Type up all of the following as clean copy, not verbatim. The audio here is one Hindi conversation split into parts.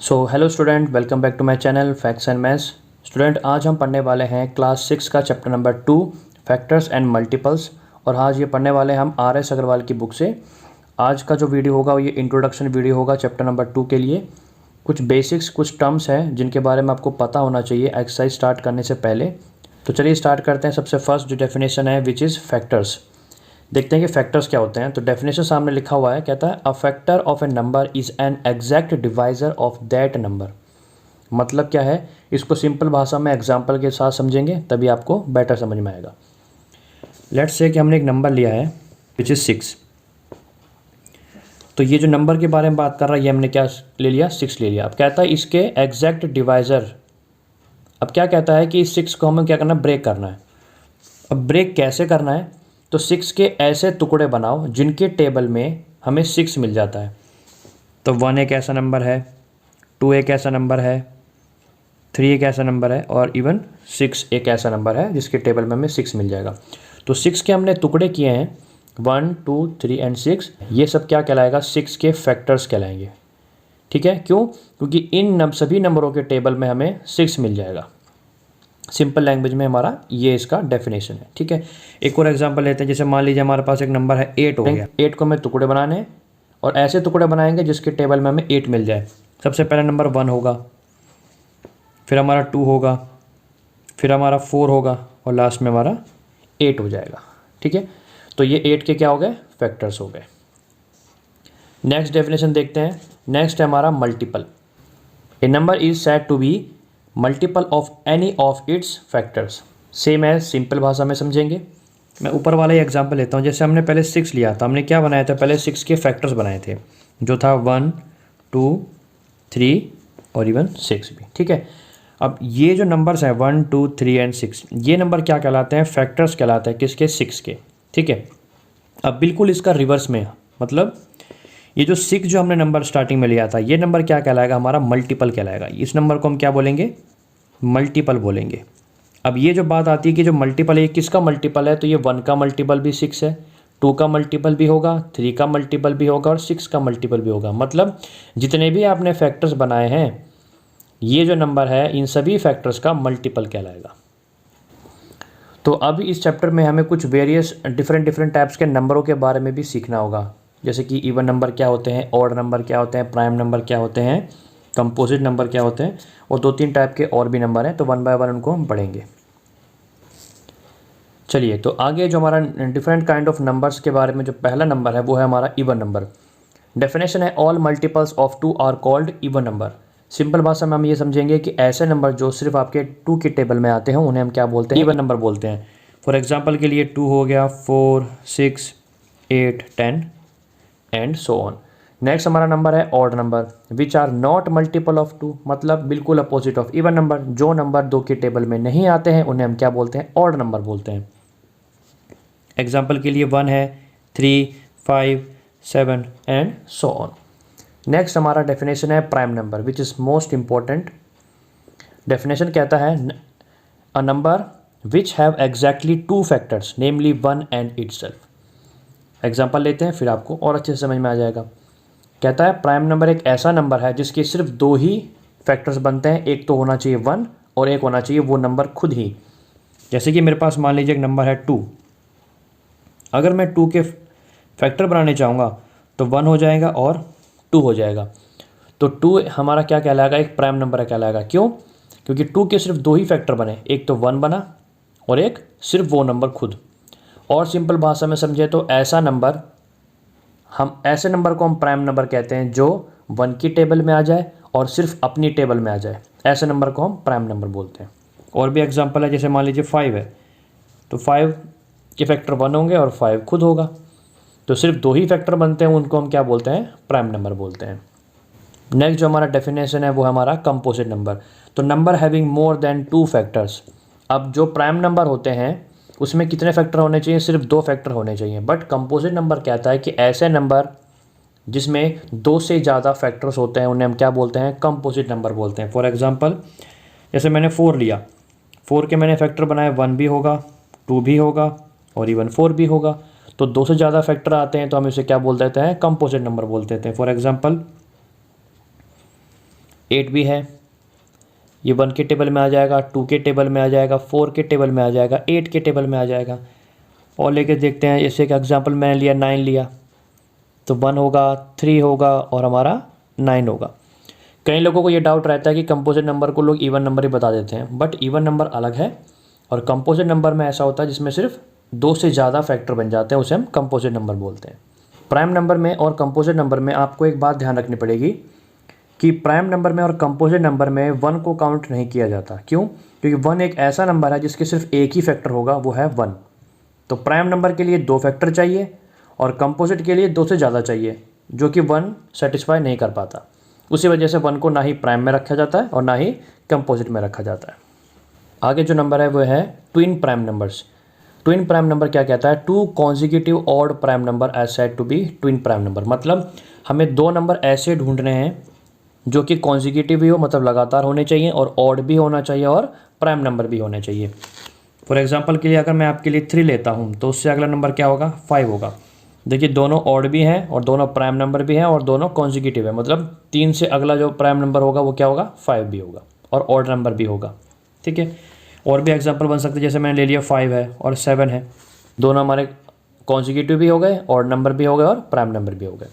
Hello student, welcome back to my channel facts and maths. Student, आज हम पढ़ने वाले हैं क्लास 6 का chapter number 2 factors and multiples. और आज ये पढ़ने वाले हैं हम RS अग्रवाल की बुक से। आज का जो वीडियो होगा ये इंट्रोडक्शन वीडियो होगा चैप्टर नंबर 2 के लिए। कुछ बेसिक्स, कुछ टर्म्स हैं जिनके बारे में आपको पता होना चाहिए एक्सरसाइज स्टार्ट करने से पहले। तो चलिए स्टार्ट करते हैं। सबसे फर्स्ट जो डेफिनेशन है विच इज़ फैक्टर्स। देखते हैं कि फैक्टर्स क्या होते हैं। तो डेफिनेशन सामने लिखा हुआ है, कहता है a factor of A number is an exact divisor of that number. मतलब क्या है, इसको सिंपल भाषा में एग्जांपल के साथ समझेंगे तभी आपको बेटर समझ में आएगा। लेट्स से कि हमने एक नंबर लिया है विच इज़ 6। तो ये जो नंबर के बारे में बात कर रहा है ये हमने क्या ले लिया, 6 ले लिया। अब कहता है इसके एग्जैक्ट डिवाइज़र। अब क्या कहता है कि इस 6 को हमें क्या करना है, ब्रेक करना है। अब ब्रेक कैसे करना है, तो 6 के ऐसे टुकड़े बनाओ जिनके टेबल में हमें 6 मिल जाता है। तो 1 एक ऐसा नंबर है, 2 एक ऐसा नंबर है, 3 एक ऐसा नंबर है और इवन 6 एक ऐसा नंबर है जिसके टेबल में हमें 6 मिल जाएगा। तो 6 के हमने टुकड़े किए हैं 1, 2, 3 एंड 6। ये सब क्या कहलाएगा, 6 के फैक्टर्स कहलाएंगे। ठीक है, क्यों? क्योंकि इन सभी नंबरों के टेबल में हमें 6 मिल जाएगा। सिंपल लैंग्वेज में हमारा ये इसका डेफिनेशन है। ठीक है, एक और एग्जांपल लेते हैं। जैसे मान लीजिए हमारे पास एक नंबर है 8 हो गया। 8 को हमें टुकड़े बनाने हैं और ऐसे टुकड़े बनाएंगे जिसके टेबल में हमें 8 मिल जाए। सबसे पहला नंबर 1 होगा, फिर हमारा 2 होगा, फिर हमारा 4 होगा और लास्ट में हमारा 8 हो जाएगा। ठीक है, तो ये 8 के क्या हो गए, फैक्टर्स हो गए। नेक्स्ट डेफिनेशन देखते हैं। नेक्स्ट है हमारा multiple. A number is said to be multiple of any of its factors. Same है, सिंपल भाषा में समझेंगे। मैं ऊपर वाला ही एग्जांपल लेता हूँ। जैसे हमने पहले 6 लिया था, हमने क्या बनाया था, पहले 6 के फैक्टर्स बनाए थे जो था 1, 2, 3 और इवन 6 भी। ठीक है, अब ये जो नंबर्स हैं 1, 2, 3 एंड 6, ये नंबर क्या कहलाते हैं, फैक्टर्स कहलाते हैं। किसके, 6 के। ठीक है, अब बिल्कुल इसका रिवर्स में, मतलब ये जो 6 जो हमने नंबर स्टार्टिंग में लिया था ये नंबर क्या कहलाएगा, हमारा मल्टीपल कहलाएगा। इस नंबर को हम क्या बोलेंगे, मल्टीपल बोलेंगे। अब ये जो बात आती है कि जो मल्टीपल है किसका मल्टीपल है, तो ये 1 का मल्टीपल भी 6 है, 2 का मल्टीपल भी होगा, 3 का मल्टीपल भी होगा और 6 का मल्टीपल भी होगा। मतलब जितने भी आपने फैक्टर्स बनाए हैं ये जो नंबर है इन सभी फैक्टर्स का मल्टीपल कहलाएगा। तो अब इस चैप्टर में हमें कुछ वेरियस डिफरेंट टाइप्स के नंबरों के बारे में भी सीखना होगा। जैसे कि इवन नंबर क्या होते हैं, ऑड नंबर क्या होते हैं, प्राइम नंबर क्या होते हैं, कंपोजिट नंबर क्या होते हैं और 2-3 टाइप के और भी नंबर हैं। तो 1 बाय 1 उनको हम पढ़ेंगे। चलिए, तो आगे जो हमारा डिफरेंट काइंड ऑफ नंबर्स के बारे में जो पहला नंबर है वो है हमारा इवन नंबर। डेफिनेशन है all multiples of 2 are called even number. Simple भाषा में हम ये समझेंगे कि ऐसे नंबर जो सिर्फ आपके 2 के टेबल में आते हैं उन्हें हम क्या बोलते हैं, इवन नंबर बोलते हैं। फॉर एग्जाम्पल के लिए 2 हो गया, 4, 6, 8, 10 एंड सो ऑन। नेक्स्ट हमारा नंबर है odd number which are not multiple of 2, मतलब बिल्कुल अपोजिट ऑफ इवन नंबर। जो नंबर 2 के टेबल में नहीं आते हैं उन्हें हम क्या बोलते हैं, ऑड नंबर बोलते हैं। एग्जाम्पल के लिए 1 है, 3, 5, 7 एंड सो ऑन। नेक्स्ट हमारा डेफिनेशन है prime number which is most important. Definition कहता है a number which have exactly 2 factors namely 1 and itself. Example लेते हैं फिर आपको और अच्छे से समझ में आ जाएगा। कहता है प्राइम नंबर एक ऐसा नंबर है जिसके सिर्फ 2 ही फैक्टर्स बनते हैं। एक तो होना चाहिए 1 और एक होना चाहिए वो नंबर खुद ही। जैसे कि मेरे पास मान लीजिए एक नंबर है 2। अगर मैं 2 के फैक्टर बनाने चाहूँगा तो 1 हो जाएगा और 2 हो जाएगा। तो 2 हमारा क्या कहलाएगा, एक प्राइम नंबर कहलाएगा। क्यों? क्योंकि 2 के सिर्फ 2 ही फैक्टर बने, एक तो 1 बना और एक सिर्फ वो नंबर खुद। और सिंपल भाषा में समझे तो ऐसा नंबर, हम ऐसे नंबर को हम प्राइम नंबर कहते हैं जो 1 की टेबल में आ जाए और सिर्फ अपनी टेबल में आ जाए। ऐसे नंबर को हम प्राइम नंबर बोलते हैं। और भी एग्जांपल है, जैसे मान लीजिए 5 है तो 5 के फैक्टर 1 होंगे और 5 खुद होगा। तो सिर्फ 2 ही फैक्टर बनते हैं, उनको हम क्या बोलते हैं, प्राइम नंबर बोलते हैं। नेक्स्ट जो हमारा डेफिनेशन है वो है हमारा कंपोजिट नंबर। तो number having more than 2 factors. अब जो प्राइम नंबर होते हैं उसमें कितने फैक्टर होने चाहिए, सिर्फ 2 फैक्टर होने चाहिए। बट कंपोजिट नंबर कहता है कि ऐसे नंबर जिसमें 2 से ज़्यादा फैक्टर्स होते हैं उन्हें हम क्या बोलते हैं, कंपोजिट नंबर बोलते हैं। फॉर एग्जांपल जैसे मैंने 4 लिया, 4 के मैंने फैक्टर बनाए, 1 भी होगा, 2 भी होगा और इवन 4 भी होगा। तो 2 से ज़्यादा फैक्टर आते हैं तो हम इसे क्या बोल देते हैं, कंपोजिट नंबर बोल देते हैं। फॉर एग्जांपल 8 भी है, ये 1 के टेबल में आ जाएगा, 2 के टेबल में आ जाएगा, 4 के टेबल में आ जाएगा, 8 के टेबल में आ जाएगा। और लेके देखते हैं, जैसे कि एग्जांपल मैंने लिया 9 लिया, तो 1 होगा, 3 होगा और हमारा 9 होगा। कई लोगों को ये डाउट रहता है कि कंपोजिट नंबर को लोग इवन नंबर ही बता देते हैं, बट इवन नंबर अलग है और कंपोजिट नंबर में ऐसा होता है जिसमें सिर्फ 2 से ज़्यादा फैक्टर बन जाते हैं, उसे हम कंपोजिट नंबर बोलते हैं। प्राइम नंबर में और कंपोजिट नंबर में आपको एक बात ध्यान रखनी पड़ेगी कि प्राइम नंबर में और कंपोजिट नंबर में 1 को काउंट नहीं किया जाता। क्यों? क्योंकि 1 एक ऐसा नंबर है जिसके सिर्फ एक ही फैक्टर होगा, वो है 1। तो प्राइम नंबर के लिए 2 फैक्टर चाहिए और कंपोजिट के लिए 2 से ज़्यादा चाहिए, जो कि 1 सेटिस्फाई नहीं कर पाता। उसी वजह से 1 को ना ही प्राइम में रखा जाता है और ना ही कंपोजिट में रखा जाता है। आगे जो नंबर है वो है twin prime numbers. Twin prime number क्या कहता है? 2 consecutive odd prime number as said to be twin prime number. मतलब हमें 2 नंबर ऐसे ढूंढने हैं जो कि कॉन्जिक्यूटिव भी हो, मतलब लगातार होने चाहिए, और ऑड भी होना चाहिए और प्राइम नंबर भी होने चाहिए। फॉर एग्जांपल के लिए अगर मैं आपके लिए 3 लेता हूँ तो उससे अगला नंबर क्या होगा? 5 होगा। देखिए दोनों ऑड भी हैं और दोनों प्राइम नंबर भी हैं और दोनों कॉन्जिक्यूटिव है, मतलब 3 से अगला जो प्राइम नंबर होगा वो क्या होगा? 5 भी होगा और ऑड नंबर भी होगा। ठीक है, और भी एग्जांपल बन सकते हैं, जैसे मैंने ले लिया 5 है और 7 है, दोनों हमारे कॉन्जिक्यूटिव भी हो गए, ऑड नंबर भी हो गए और प्राइम नंबर भी हो गए।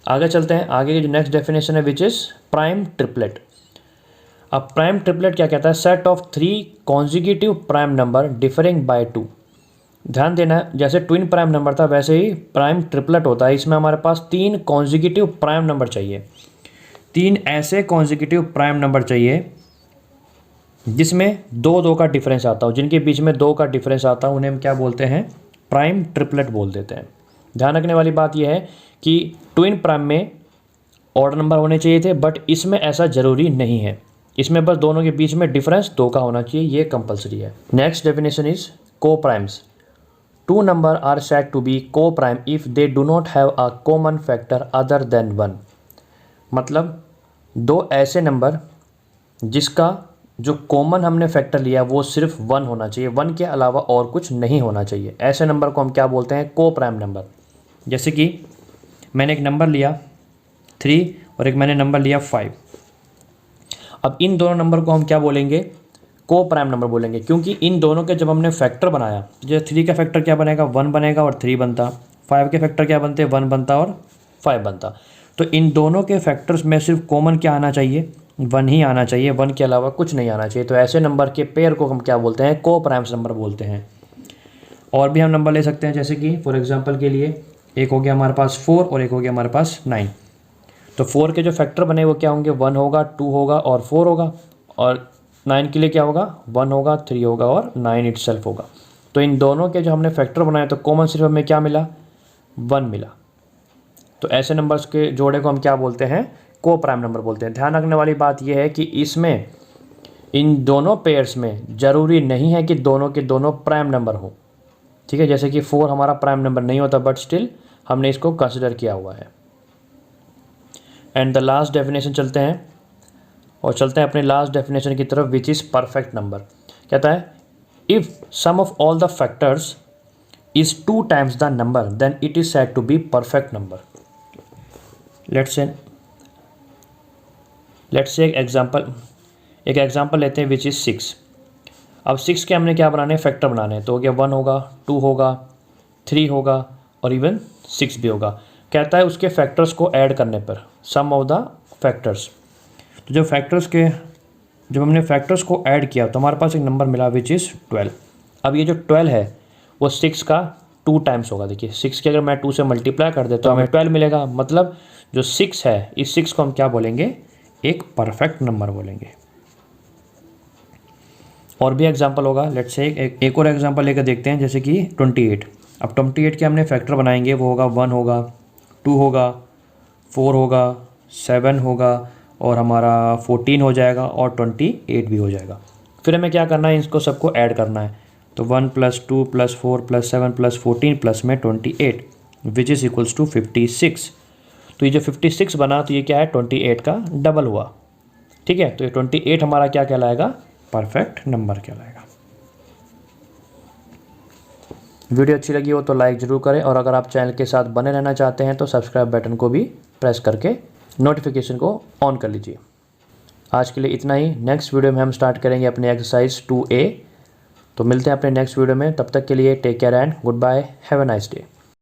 आगे चलते हैं, आगे की जो नेक्स्ट डेफिनेशन है विच इज़ प्राइम ट्रिपलेट। अब प्राइम ट्रिपलेट क्या कहता है? Set of 3 consecutive prime number differing by 2। ध्यान देना, जैसे ट्विन प्राइम नंबर था वैसे ही प्राइम ट्रिपलेट होता है। इसमें हमारे पास 3 कॉन्जिक्यूटिव प्राइम नंबर चाहिए, 3 ऐसे कॉन्जिक्यूटिव प्राइम नंबर चाहिए जिसमें 2-2 का डिफरेंस आता हो, जिनके बीच में 2 का डिफरेंस आता हो, उन्हें हम क्या बोलते हैं? प्राइम ट्रिपलेट बोल देते हैं। ध्यान रखने वाली बात यह है कि ट्विन प्राइम में ऑड नंबर होने चाहिए थे, बट इसमें ऐसा ज़रूरी नहीं है। इसमें बस दोनों के बीच में डिफरेंस 2 का होना चाहिए, ये कंपलसरी है। नेक्स्ट डेफिनेशन इज को primes. 2 number are said to be co-prime if they do not have a common factor other than 1। मतलब 2 ऐसे नंबर जिसका जो कॉमन हमने फैक्टर लिया वो सिर्फ 1 होना चाहिए, 1 के अलावा और कुछ नहीं होना चाहिए। ऐसे नंबर को हम क्या बोलते हैं? को प्राइम नंबर। जैसे कि मैंने एक नंबर लिया 3 और एक मैंने नंबर लिया 5। अब इन दोनों नंबर को हम क्या बोलेंगे? को प्राइम नंबर बोलेंगे, क्योंकि इन दोनों के जब हमने फैक्टर बनाया, जैसे 3 का फैक्टर क्या बनेगा? 1 बनेगा और 3 बनता। 5 के फैक्टर क्या बनते? 1 बनता और 5 बनता। तो इन दोनों के फैक्टर्स में सिर्फ कॉमन क्या आना चाहिए? 1 ही आना चाहिए, 1 के अलावा कुछ नहीं आना चाहिए। तो ऐसे नंबर के पेयर को हम क्या बोलते हैं? को प्राइम्स नंबर बोलते हैं। और भी हम नंबर ले सकते हैं, जैसे कि फॉर एग्जाम्पल के लिए एक हो गया हमारे पास 4 और एक हो गया हमारे पास 9। तो 4 के जो फैक्टर बने वो क्या होंगे? 1 होगा, 2 होगा और 4 होगा। और 9 के लिए क्या होगा? 1 होगा, 3 होगा और 9 इटसेल्फ होगा। तो इन दोनों के जो हमने फैक्टर बनाए तो कॉमन सिर्फ हमें क्या मिला? 1 मिला। तो ऐसे नंबर्स के जोड़े को हम क्या बोलते हैं? को प्राइम नंबर बोलते हैं। ध्यान रखने वाली बात यह है कि इसमें इन दोनों पेयर्स में ज़रूरी नहीं है कि दोनों के दोनों प्राइम नंबर हो। ठीक है, जैसे कि 4 हमारा प्राइम नंबर नहीं होता, बट स्टिल हमने इसको कंसिडर किया हुआ है। एंड द लास्ट डेफिनेशन चलते हैं और चलते हैं अपने लास्ट डेफिनेशन की तरफ, विच इज़ परफेक्ट नंबर। कहता है if sum of all the factors is 2 times the number then it is said to be perfect number. Let's say एक एग्जांपल लेते हैं विच इज़ 6। अब 6 के हमने क्या बनाने हैं? फैक्टर बनाने हैं। तो हो गया 1 होगा, 2 होगा, 3 होगा और इवन 6 भी होगा। कहता है उसके फैक्टर्स को ऐड करने पर, सम ऑफ द फैक्टर्स। तो जब हमने फैक्टर्स को ऐड किया तो हमारे पास एक नंबर मिला विच इज़ 12। अब ये जो 12 है वो 6 का 2 times होगा। देखिए 6 के अगर मैं 2 से मल्टीप्लाई कर देता हूँ हमें 12 मिलेगा। मतलब जो 6 है, इस 6 को हम क्या बोलेंगे? एक परफेक्ट नंबर बोलेंगे। और भी एग्जांपल होगा, लेट्स से एक और एग्जांपल लेकर देखते हैं, जैसे कि 28। अब 28 के हमने फैक्टर बनाएंगे, वो होगा 1 होगा, 2 होगा, 4 होगा, 7 होगा और हमारा 14 हो जाएगा और 28 भी हो जाएगा। फिर हमें क्या करना है? इसको सबको ऐड करना है। तो 1 + 2 + 4 + 7 + 14 प्लस में 28 विच इज़ इक्वल्स टू 56। तो ये जो 56 बना तो ये क्या है? 28 का डबल हुआ। ठीक है, तो ये 28 हमारा क्या कहलाएगा? परफेक्ट नंबर कहलाएगा। वीडियो अच्छी लगी हो तो लाइक ज़रूर करें और अगर आप चैनल के साथ बने रहना चाहते हैं तो सब्सक्राइब बटन को भी प्रेस करके नोटिफिकेशन को ऑन कर लीजिए। आज के लिए इतना ही। नेक्स्ट वीडियो में हम स्टार्ट करेंगे अपने एक्सरसाइज 2A। तो मिलते हैं अपने नेक्स्ट वीडियो में, तब तक के लिए take care and good bye, have a nice day.